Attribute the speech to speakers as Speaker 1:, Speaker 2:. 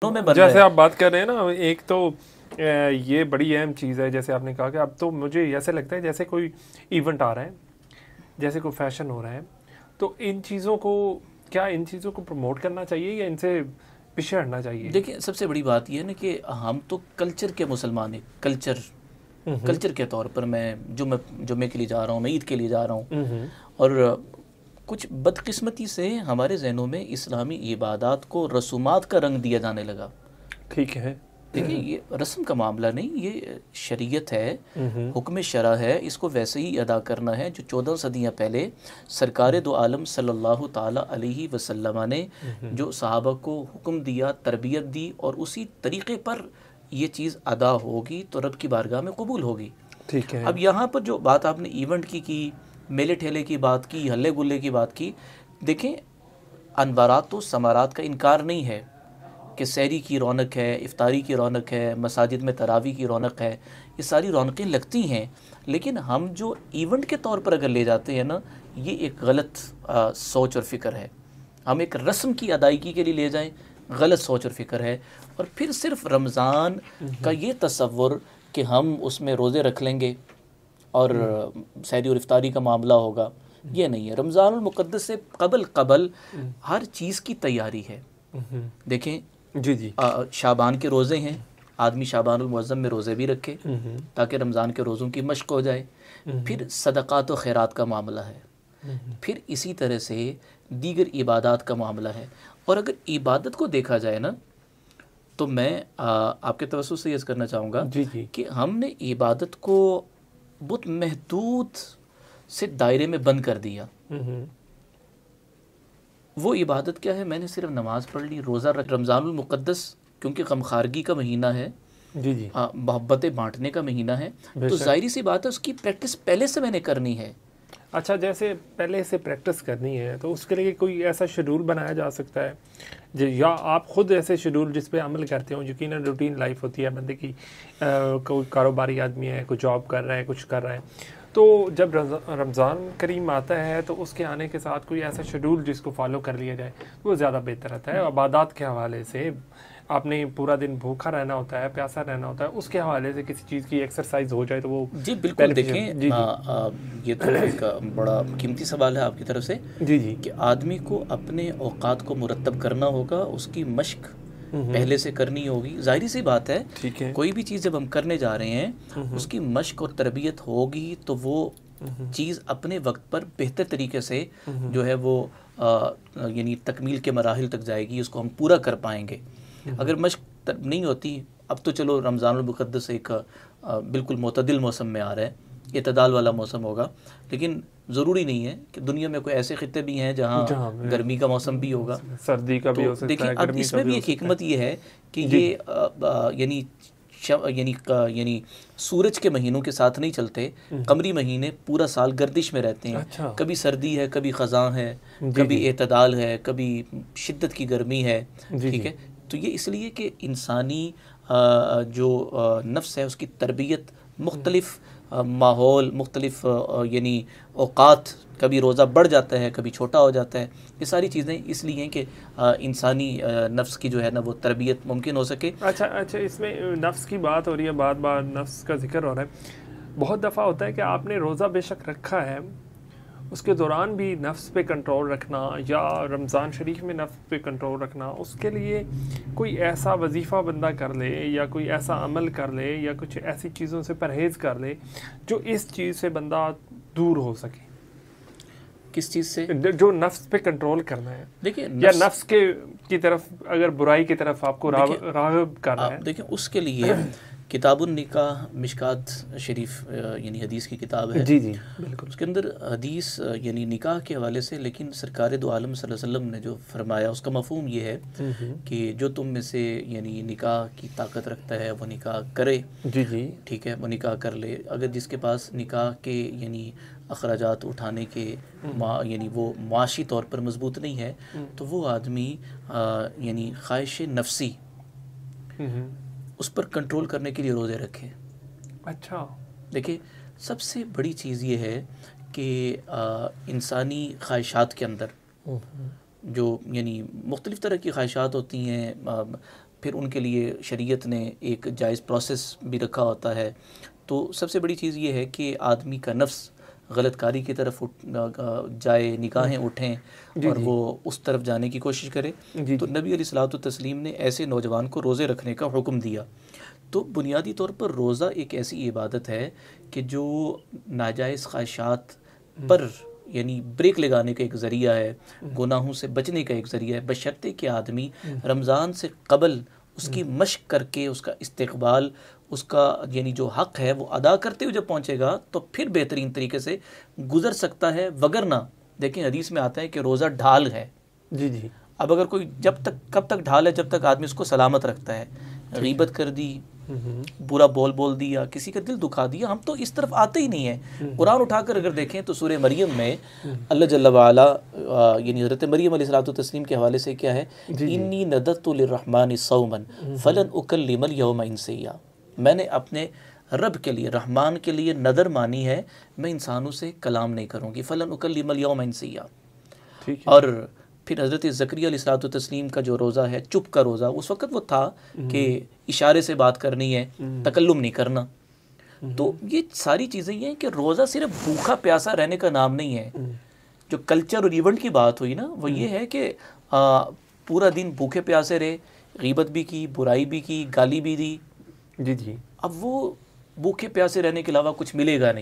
Speaker 1: میں بن
Speaker 2: جیسے
Speaker 1: رہے
Speaker 2: آپ بات کر رہے ہیں نا، ایک تو یہ بڑی اہم چیز ہے، جیسے آپ نے کہا کہ اب تو مجھے ایسے لگتا ہے جیسے کوئی ایونٹ آ رہا ہے، جیسے کوئی فیشن ہو رہا ہے، تو ان چیزوں کو پروموٹ کرنا چاہیے یا ان سے پیچھے ہٹنا چاہیے؟
Speaker 1: دیکھیں سب سے بڑی بات یہ ہے نا کہ ہم تو کلچر کے مسلمان ہیں. کلچر کے طور پر میں جمعے کے لیے جا رہا ہوں، میں عید کے لیے جا رہا ہوں، اور کچھ بدقسمتی سے ہمارے ذہنوں میں اسلامی عبادات کو رسومات کا رنگ دیا جانے لگا.
Speaker 2: ٹھیک ہے،
Speaker 1: دیکھیں یہ رسم کا معاملہ نہیں، یہ شریعت ہے، حکم شرع ہے، اس کو ویسے ہی ادا کرنا ہے جو 14 صدیاں پہلے سرکار دو عالم صلی اللہ تعالی علیہ وسلم نے جو صحابہ کو حکم دیا، تربیت دی، اور اسی طریقے پر یہ چیز ادا ہوگی تو رب کی بارگاہ میں قبول ہوگی.
Speaker 2: ٹھیک ہے.
Speaker 1: اب یہاں پر جو بات آپ نے ایونٹ کی میلے ٹھیلے کی بات کی، ہلے گلے کی بات کی، دیکھیں انوارات و ثمرات کا انکار نہیں ہے کہ سحری کی رونق ہے، افطاری کی رونق ہے، مساجد میں تراویح کی رونق ہے، یہ ساری رونقیں لگتی ہیں، لیکن ہم جو ایونٹ کے طور پر اگر لے جاتے ہیں نا، یہ ایک غلط سوچ اور فکر ہے. ہم ایک رسم کی ادائیگی کے لیے لے جائیں، غلط سوچ اور فکر ہے. اور پھر صرف رمضان کا یہ تصور کہ ہم اس میں روزے رکھ لیں گے اور سحری اور افطاری کا معاملہ ہوگا، یہ نہیں ہے. رمضان المقدس سے قبل ہر چیز کی تیاری ہے. دیکھیں
Speaker 2: جی
Speaker 1: شعبان کے روزے ہیں، آدمی شعبان المعظم میں روزے بھی رکھے تاکہ رمضان کے روزوں کی مشق ہو جائے. پھر صدقات و خیرات کا معاملہ ہے، پھر اسی طرح سے دیگر عبادات کا معاملہ ہے. اور اگر عبادت کو دیکھا جائے نا، تو میں آپ کے توسط سے یہ کرنا چاہوں گا کہ ہم نے عبادت کو بہت محدود سے دائرے میں بند کر دیا. وہ عبادت کیا ہے؟ میں نے صرف نماز پڑھ لی، روزہ رکھ. رمضان المقدس کیونکہ غمخارگی کا مہینہ ہے، محبتیں بانٹنے کا مہینہ ہے، تو ظاہری سی بات ہے اس کی پریکٹس پہلے سے میں نے کرنی ہے.
Speaker 2: اچھا، جیسے پہلے سے پریکٹس کرنی ہے تو اس کے لیے کوئی ایسا شیڈول بنایا جا سکتا ہے یا آپ خود ایسے شیڈول جس پہ عمل کرتے ہو؟ یقیناً روٹین لائف ہوتی ہے بندے کی، کوئی کاروباری آدمی ہے، کوئی جاب کر رہا ہے، کچھ کر رہا ہے، تو جب رمضان کریم آتا ہے تو اس کے آنے کے ساتھ کوئی ایسا شیڈول جس کو فالو کر لیا جائے وہ زیادہ بہتر رہتا ہے. عبادات کے حوالے سے آپ نے پورا دن بھوکا رہنا ہوتا ہے، پیاسا رہنا ہوتا ہے، اس کے حوالے سے کسی چیز کی ایکسرسائز ہو جائے تو وہ
Speaker 1: جی بالکل. دیکھیں یہ تو ایک بڑا قیمتی سوال ہے آپ کی طرف سے کہ آدمی کو اپنے اوقات کو مرتب کرنا ہوگا، اس کی مشق پہلے سے کرنی ہوگی. ظاہری سی بات ہے کوئی بھی چیز جب ہم کرنے جا رہے ہیں اس کی مشق اور تربیت ہوگی تو وہ چیز اپنے وقت پر بہتر طریقے سے جو ہے وہ یعنی تکمیل کے مراحل تک جائے گی، اس کو ہم پورا کر پائیں گے. اگر مشق نہیں ہوتی، اب تو چلو رمضان المقدس ایک بالکل معتدل موسم میں آ رہا ہے، اعتدال والا موسم ہوگا، لیکن ضروری نہیں ہے کہ دنیا میں کوئی ایسے خطے بھی ہیں جہاں گرمی کا موسم بھی ہوگا،
Speaker 2: سردی کا بھی ہو سکتا ہے.
Speaker 1: دیکھیں اب اس میں بھی ایک حکمت یہ ہے کہ یہ یعنی سورج کے مہینوں کے ساتھ نہیں چلتے. قمری مہینے پورا سال گردش میں رہتے ہیں، کبھی سردی ہے، کبھی خزاں ہے، کبھی اعتدال ہے، کبھی شدت کی گرمی ہے. ٹھیک ہے، تو یہ اس لیے کہ انسانی جو نفس ہے اس کی تربیت مختلف ماحول، مختلف یعنی اوقات، کبھی روزہ بڑھ جاتا ہے، کبھی چھوٹا ہو جاتا ہے. یہ ساری چیزیں اس لیے ہیں کہ انسانی نفس کی جو ہے نا وہ تربیت ممکن ہو سکے.
Speaker 2: اچھا، اس میں نفس کی بات ہو رہی ہے، بات نفس کا ذکر ہو رہا ہے. بہت دفعہ ہوتا ہے کہ آپ نے روزہ بے شک رکھا ہے، اس کے دوران بھی نفس پہ کنٹرول رکھنا یا رمضان شریف میں نفس پہ کنٹرول رکھنا، اس کے لیے کوئی ایسا وظیفہ بندہ کر لے یا کوئی ایسا عمل کر لے یا کچھ ایسی چیزوں سے پرہیز کر لے جو اس چیز سے بندہ دور ہو سکے.
Speaker 1: کس چیز سے؟
Speaker 2: جو نفس پہ کنٹرول کرنا ہے.
Speaker 1: دیکھیں
Speaker 2: یا نفس کی طرف اگر برائی کی طرف آپ کو راغب کرنا ہے.
Speaker 1: دیکھیں اس کے لیے کتاب النکاح مشکات شریف یعنی حدیث کی کتاب ہے.
Speaker 2: جی بالکل.
Speaker 1: اس کے اندر حدیث یعنی نکاح کے حوالے سے، لیکن سرکار دو عالم صلی اللہ علیہ وسلم نے جو فرمایا اس کا مفہوم یہ ہے کہ جو تم میں سے یعنی نکاح کی طاقت رکھتا ہے وہ نکاح کرے.
Speaker 2: جی
Speaker 1: ٹھیک ہے، وہ نکاح کر لے. اگر جس کے پاس نکاح کے یعنی اخراجات اٹھانے کے یعنی وہ معاشی طور پر مضبوط نہیں ہے تو وہ آدمی یعنی خواہش نفسی اس پر کنٹرول کرنے کے لیے روزے رکھے.
Speaker 2: اچھا،
Speaker 1: دیکھیں سب سے بڑی چیز یہ ہے کہ انسانی خواہشات کے اندر جو یعنی مختلف طرح کی خواہشات ہوتی ہیں، پھر ان کے لیے شریعت نے ایک جائز پروسیس بھی رکھا ہوتا ہے. تو سب سے بڑی چیز یہ ہے کہ آدمی کا نفس غلط کاری کی طرف جائے, نگاہیں اٹھیں اور وہ اس طرف جانے کی کوشش کرے. تو نبی علیہ الصلوۃ والتسلیم نے ایسے نوجوان کو روزے رکھنے کا حکم دیا. تو بنیادی طور پر روزہ ایک ایسی عبادت ہے کہ جو ناجائز خواہشات پر یعنی بریک لگانے کا ایک ذریعہ ہے, گناہوں سے بچنے کا ایک ذریعہ ہے, بشرطے کہ آدمی رمضان سے قبل اس کی مشق کر کے اس کا استقبال, اس کا یعنی جو حق ہے وہ ادا کرتے ہوئے جب پہنچے گا تو پھر بہترین طریقے سے گزر سکتا ہے. وگرنہ دیکھیں حدیث میں آتا ہے کہ روزہ ڈھال ہے.
Speaker 2: جی
Speaker 1: اب اگر کوئی کب تک ڈھال ہے, جب تک آدمی اس کو سلامت رکھتا ہے. غیبت کر دی, برا بول دیا, کسی کا دل دکھا دیا, ہم تو اس طرف آتے ہی نہیں ہیں. قرآن اٹھا کر اگر دیکھیں تو سورہ مریم میں اللہ جل وعلا یعنی حضرت مریم علیہ الصلوۃ والتسلیم کے حوالے سے کیا ہے, انی نذرت للرحمن صوما فلن اکلم اليوم انسیا, میں نے اپنے رب کے لیے, رحمان کے لیے نظر مانی ہے, میں انسانوں سے کلام نہیں کروں گی. فلن اکلم اليوم انسیا. اور پھر حضرت زکریا علیہ الصلوۃ والتسلیم کا جو روزہ ہے, چپ کا روزہ, اس وقت وہ تھا کہ اشارے سے بات کرنی ہے, تکلم نہیں کرنا. تو یہ ساری چیزیں یہ ہیں کہ روزہ صرف بھوکا پیاسا رہنے کا نام نہیں ہے. جو کلچر اور ایونٹ کی بات ہوئی نا, وہ یہ ہے کہ پورا دن بھوکے پیاسے رہے, غیبت بھی کی, برائی بھی کی, گالی بھی دی.
Speaker 2: جی
Speaker 1: اب وہ بھوکے پیاسے رہنے کے علاوہ کچھ ملے گا نہیں.